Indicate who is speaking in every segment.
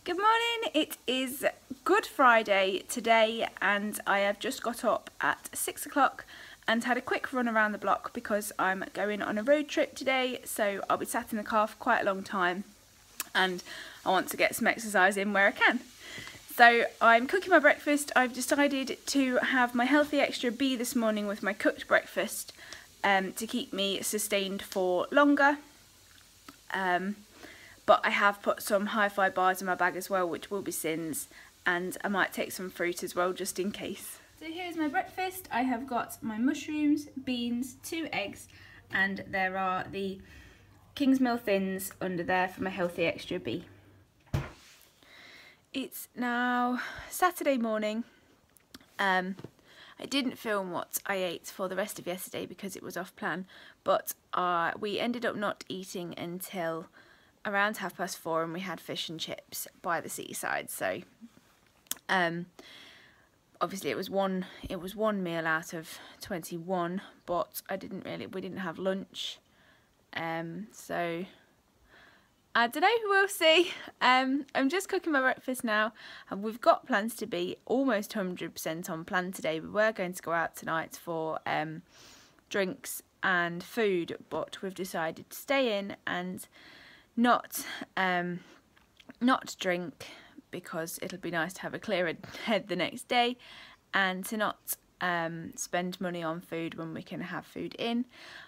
Speaker 1: Good morning, it is Good Friday today and I have just got up at 6 o'clock and had a quick run around the block because I'm going on a road trip today, so I'll be sat in the car for quite a long time and I want to get some exercise in where I can. So I'm cooking my breakfast. I've decided to have my healthy extra B this morning with my cooked breakfast to keep me sustained for longer. But I have put some hi-fi bars in my bag as well, which will be sins, and I might take some fruit as well just in case. So here's my breakfast. I have got my mushrooms, beans, 2 eggs, and there are the Kingsmill thins under there for my healthy extra B. It's now Saturday morning. I didn't film what I ate for the rest of yesterday because it was off plan, but we ended up not eating until around 4:30 and we had fish and chips by the seaside. So obviously it was one meal out of 21, but we didn't have lunch, so I don't know, we'll see. I'm just cooking my breakfast now and we've got plans to be almost 100% on plan today. We were going to go out tonight for drinks and food, but we've decided to stay in and not drink because it'll be nice to have a clearer head the next day, and to not spend money on food when we can have food in.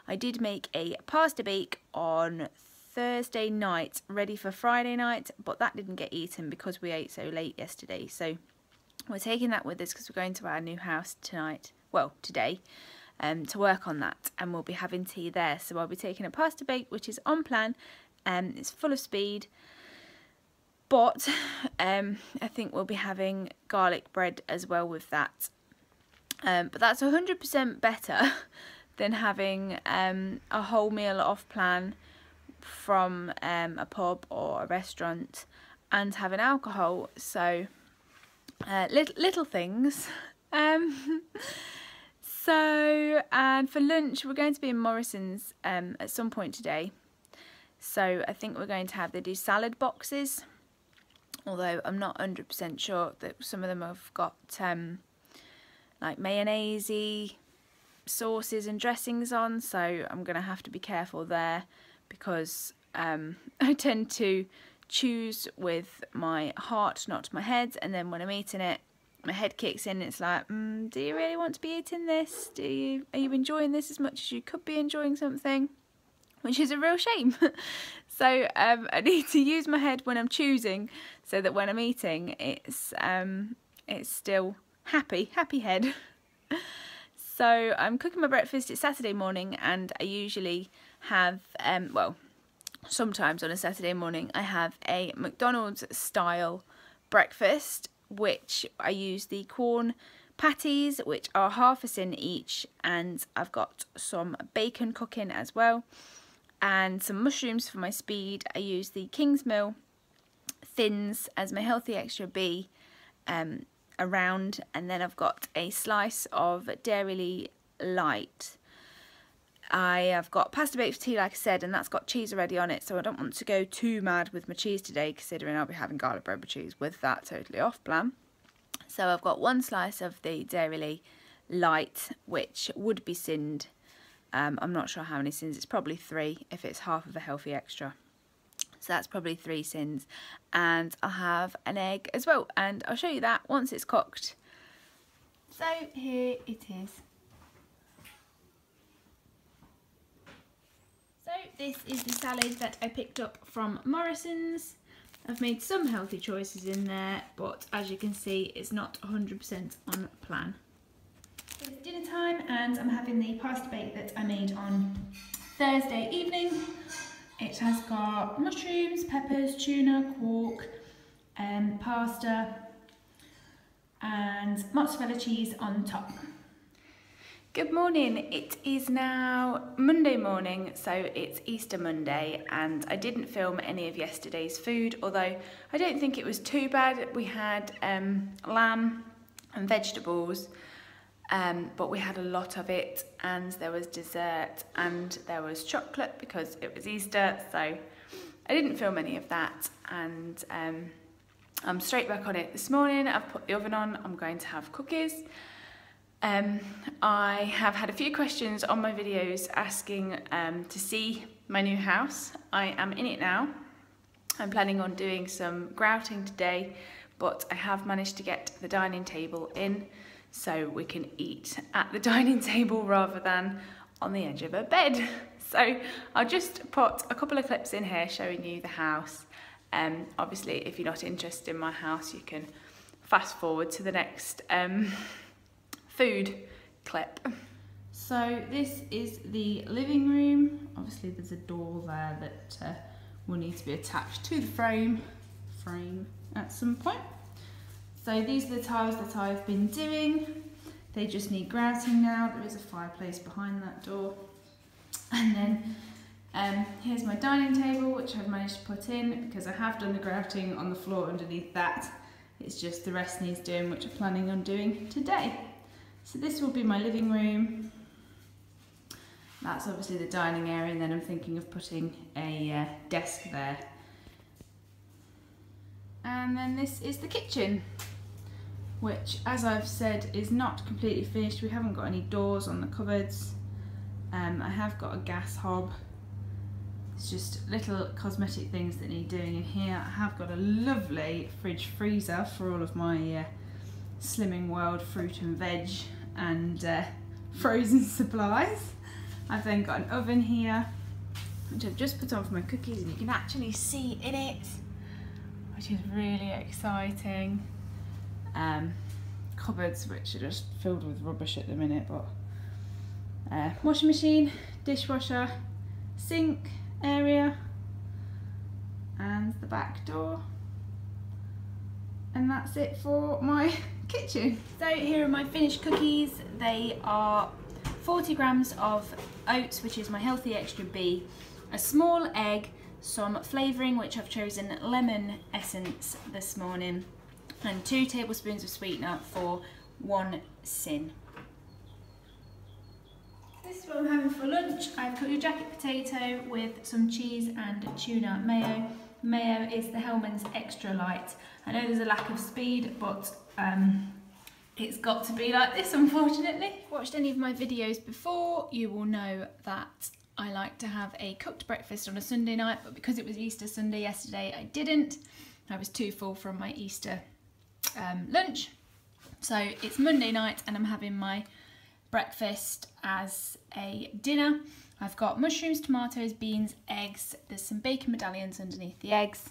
Speaker 1: I did make a pasta bake on Thursday night ready for Friday night, but that didn't get eaten because we ate so late yesterday, so we're taking that with us because we're going to our new house today to work on that, and we'll be having tea there. So I'll be taking a pasta bake which is on plan. It's full of speed, but I think we'll be having garlic bread as well with that. But that's 100% better than having a whole meal off plan from a pub or a restaurant and having alcohol. So little things. So, and for lunch we're going to be in Morrison's at some point today. So I think we're going to they do salad boxes, although I'm not 100% sure that some of them have got like mayonnaise sauces and dressings on, so I'm going to have to be careful there because I tend to choose with my heart, not my head, and then when I'm eating it, my head kicks in and it's like, do you really want to be eating this? Are you enjoying this as much as you could be enjoying something? Which is a real shame. So I need to use my head when I'm choosing, so that when I'm eating, it's still happy head. So I'm cooking my breakfast. It's Saturday morning, and I usually have sometimes on a Saturday morning I have a McDonald's style breakfast, which I use the corn patties, which are half a sin each, and I've got some bacon cooking as well, and some mushrooms for my speed. I use the Kingsmill thins as my healthy extra B around, and then I've got a slice of Dairy Light. I have got pasta bake for tea, like I said, and that's got cheese already on it, so I don't want to go too mad with my cheese today, considering I'll be having garlic bread with cheese with that, totally off plan. So I've got 1 slice of the Dairy Light, which would be sinned. I'm not sure how many sins. It's probably 3 if it's half of a healthy extra. So that's probably 3 sins. And I'll have an egg as well, and I'll show you that once it's cooked. So here it is. So this is the salad that I picked up from Morrison's. I've made some healthy choices in there, but as you can see, it's not 100% on plan. It's dinner time and I'm having the pasta bake that I made on Thursday evening. It has got mushrooms, peppers, tuna, quark, pasta and mozzarella cheese on top. Good morning, it is now Monday morning, so it's Easter Monday, and I didn't film any of yesterday's food, although I don't think it was too bad. We had lamb and vegetables, but we had a lot of it, and there was dessert and there was chocolate because it was Easter, so I didn't film any of that. And I'm straight back on it this morning. I've put the oven on. I'm going to have cookies. I have had a few questions on my videos asking to see my new house. I am in it now. I'm planning on doing some grouting today, but I have managed to get the dining table in so we can eat at the dining table rather than on the edge of a bed. So I'll just put a couple of clips in here showing you the house. Obviously, if you're not interested in my house, you can fast forward to the next food clip. So this is the living room. Obviously there's a door there that will need to be attached to the frame at some point. So these are the tiles that I've been doing. They just need grouting now. There is a fireplace behind that door. And then here's my dining table, which I've managed to put in because I have done the grouting on the floor underneath that. It's just the rest needs doing, which I'm planning on doing today. So this will be my living room. That's obviously the dining area, and then I'm thinking of putting a desk there. And then this is the kitchen, which, as I've said, is not completely finished. We haven't got any doors on the cupboards. I have got a gas hob. It's just little cosmetic things that need doing in here. I have got a lovely fridge freezer for all of my Slimming World fruit and veg and frozen supplies. I've then got an oven here, which I've just put on for my cookies, and you can actually see in it, which is really exciting. Cupboards, which are just filled with rubbish at the minute, but washing machine, dishwasher, sink area, and the back door. And that's it for my kitchen. So here are my finished cookies. They are 40 grams of oats, which is my healthy extra B, a small egg, some flavouring, which I've chosen lemon essence this morning, and 2 tablespoons of sweetener for 1 sin. This is what I'm having for lunch. I've cooked a jacket potato with some cheese and tuna mayo. Mayo is the Hellmann's Extra Light. I know there's a lack of speed, but it's got to be like this, unfortunately. If you've watched any of my videos before, you will know that I like to have a cooked breakfast on a Sunday night, but because it was Easter Sunday yesterday, I didn't. I was too full from my Easter lunch. So it's Monday night and I'm having my breakfast as a dinner. I've got mushrooms, tomatoes, beans, eggs. There's some bacon medallions underneath the eggs.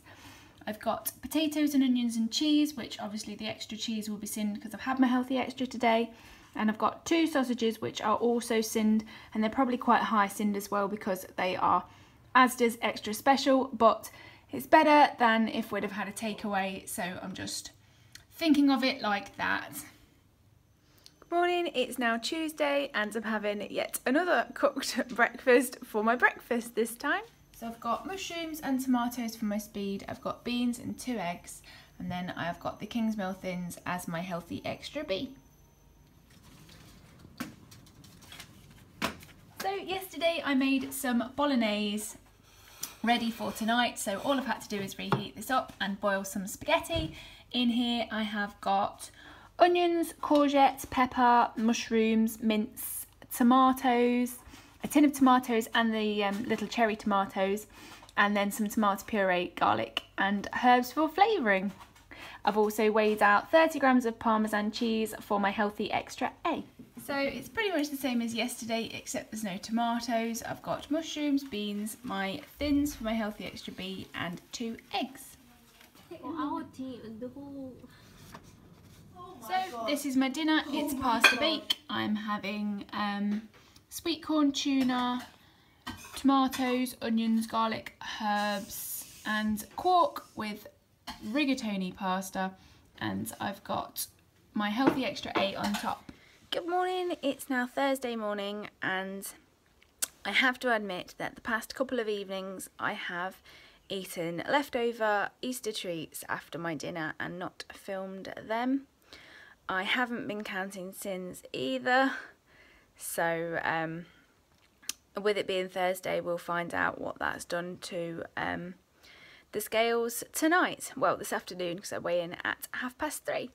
Speaker 1: I've got potatoes and onions and cheese, which obviously the extra cheese will be sinned because I've had my healthy extra today. And I've got 2 sausages, which are also sinned, and they're probably quite high sinned as well because they are Asda's extra special, but it's better than if we'd have had a takeaway, so I'm just thinking of it like that. Good morning, it's now Tuesday and I'm having yet another cooked breakfast for my breakfast this time. So I've got mushrooms and tomatoes for my speed, I've got beans and 2 eggs, and then I've got the Kingsmill Thins as my healthy extra B. So yesterday I made some bolognese ready for tonight, so all I've had to do is reheat this up and boil some spaghetti. In here I have got onions, courgettes, pepper, mushrooms, mince, tomatoes, a tin of tomatoes and the little cherry tomatoes, and then some tomato puree, garlic and herbs for flavouring. I've also weighed out 30 grams of Parmesan cheese for my healthy extra A. So it's pretty much the same as yesterday, except there's no tomatoes. I've got mushrooms, beans, my thins for my healthy extra B, and 2 eggs. So this is my dinner. It's pasta bake. I'm having sweet corn tuna, tomatoes, onions, garlic, herbs, and quark with rigatoni pasta, and I've got my healthy extra A on top. Good morning, it's now Thursday morning, and I have to admit that the past couple of evenings I have eaten leftover Easter treats after my dinner and not filmed them. I haven't been counting sins either, so with it being Thursday we'll find out what that's done to the scales tonight. Well, this afternoon, because I weigh in at 3:30.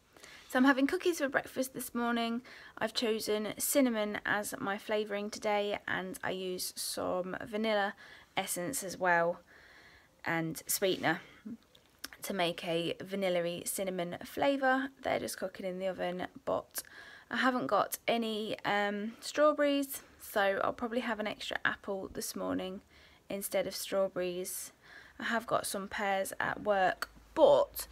Speaker 1: So I'm having cookies for breakfast this morning. I've chosen cinnamon as my flavouring today, and I use some vanilla essence as well and sweetener to make a vanilla-y cinnamon flavour. They're just cooking in the oven, but I haven't got any strawberries, so I'll probably have an extra apple this morning instead of strawberries. I have got some pears at work, but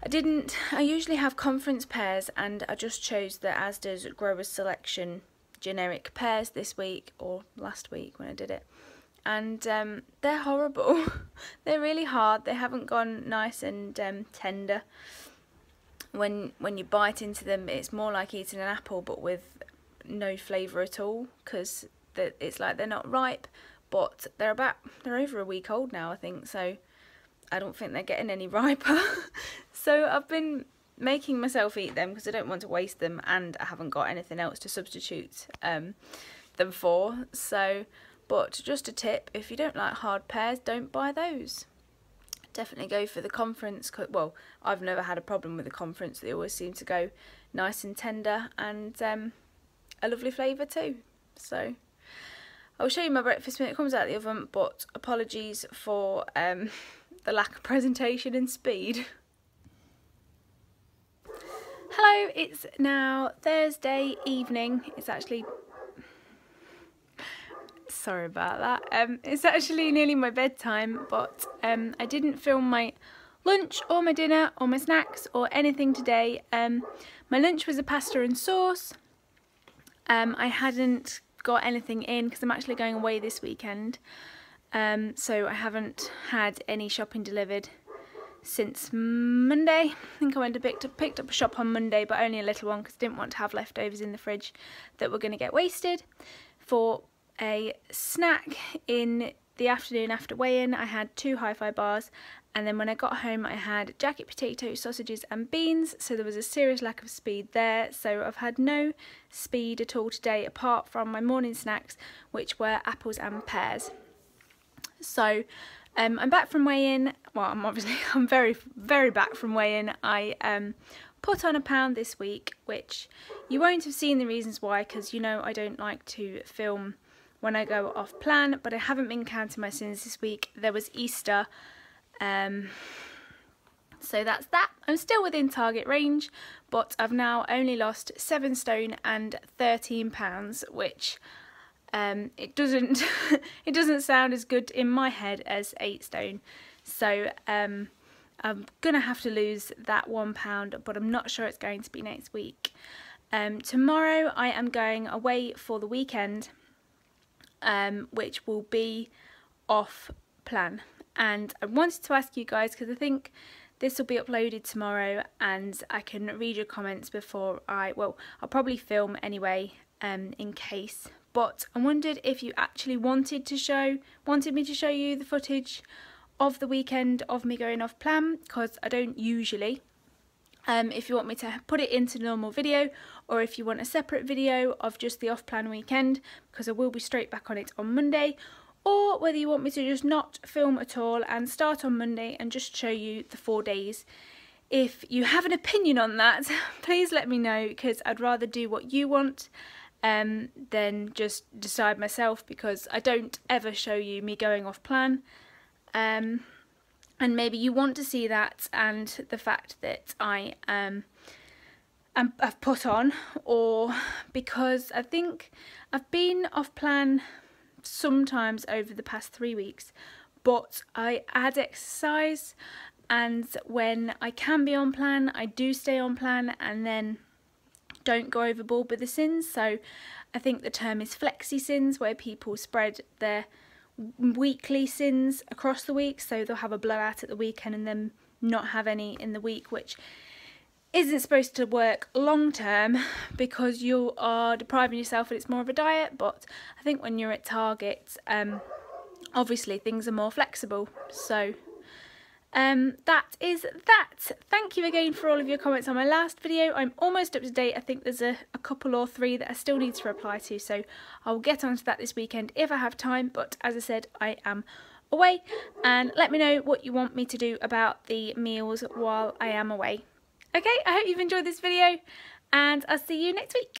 Speaker 1: I usually have conference pears, and I just chose the Asda's Growers Selection generic pears this week, or last week when I did it. And they're horrible. They're really hard. They haven't gone nice and tender. When you bite into them, it's more like eating an apple but with no flavour at all, because it's like they're not ripe, but they're over a week old now, I think, so I don't think they're getting any riper. So I've been making myself eat them because I don't want to waste them, and I haven't got anything else to substitute them for. So, but just a tip, if you don't like hard pears, don't buy those. Definitely go for the conference. Well, I've never had a problem with the conference. They always seem to go nice and tender, and a lovely flavour too. So I'll show you my breakfast when it comes out of the oven, but apologies for the lack of presentation and speed. Hello, it's now Thursday evening. It's actually, sorry about that, it's actually nearly my bedtime, but I didn't film my lunch or my dinner or my snacks or anything today. My lunch was a pasta and sauce. I hadn't got anything in because I'm actually going away this weekend, so I haven't had any shopping delivered since Monday. I think I went and picked up a shop on Monday, but only a little one because I didn't want to have leftovers in the fridge that were going to get wasted. For a snack in the afternoon after weigh-in, I had 2 hi-fi bars, and then when I got home I had jacket potato, sausages and beans, so there was a serious lack of speed there. So I've had no speed at all today, apart from my morning snacks, which were apples and pears. So I'm back from weigh-in. Well, I'm very, very back from weigh-in. I put on £1 pound this week, which you won't have seen the reasons why, because you know I don't like to film when I go off plan, but I haven't been counting my sins this week. There was Easter, so that's that. I'm still within target range, but I've now only lost 7 stone and 13 pounds, which it doesn't it doesn't sound as good in my head as 8 stone. So I'm gonna have to lose that £1 pound, but I'm not sure it's going to be next week. Tomorrow I am going away for the weekend, which will be off plan, and I wanted to ask you guys, because I think this will be uploaded tomorrow and I can read your comments before I'll probably film anyway, in case, but I wondered if you actually wanted me to show you the footage of the weekend of me going off plan, because I don't usually. If you want me to put it into normal video, or if you want a separate video of just the off-plan weekend, because I will be straight back on it on Monday, or whether you want me to just not film at all and start on Monday and just show you the 4 days. If you have an opinion on that, please let me know, because I'd rather do what you want than just decide myself, because I don't ever show you me going off plan. And maybe you want to see that and the fact that I've put on, or because I think I've been off plan sometimes over the past 3 weeks, but I add exercise, and when I can be on plan I do stay on plan and then don't go overboard with the sins. So I think the term is flexi sins, where people spread their weekly sins across the week, so they'll have a blowout at the weekend and then not have any in the week, which isn't supposed to work long term because you are depriving yourself and it's more of a diet. But I think when you're at target, obviously things are more flexible. So that is that. Thank you again for all of your comments on my last video. I'm almost up to date. I think there's a couple or 3 that I still need to reply to, so I'll get onto that this weekend if I have time. But as I said, I am away, and let me know what you want me to do about the meals while I am away. Okay, I hope you've enjoyed this video, and I'll see you next week.